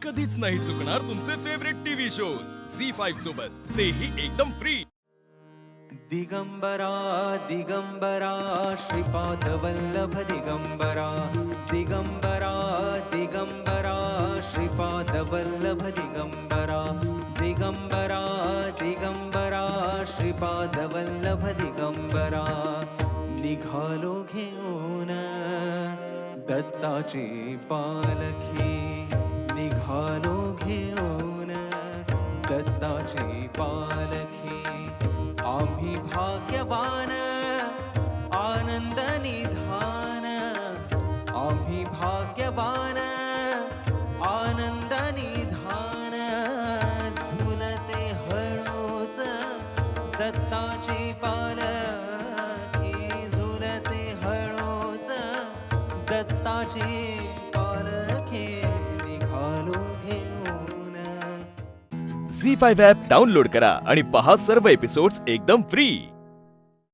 कधीच नाही चुकणार तुमचे फेवरेट टीव्ही शोज झी5 सोबत, तेही एकदम फ्री। दिगंबरा दिगंबरा श्रीपाद वल्लभ दिगंबरा दिगंबरा दिगंबरा श्रीपाद वल्लभ दिगंबरा दिगंबरा दिगंबरा श्रीपाद वल्लभ दिगंबरा निघालो घेऊन दत्ताची पालखी निघालो घेऊन दत्ताची पालखी आम्ही भाग्यवान आनंद निधान आम्ही भाग्यवान आनंद निधान झुलते हळूच दत्ताची पालखी झुलते हळूच दत्ताची पालखी निघालो घेऊन। झी5 ॲप डाउनलोड करा आणि पहा सर्व एपिसोड्स एकदम फ्री।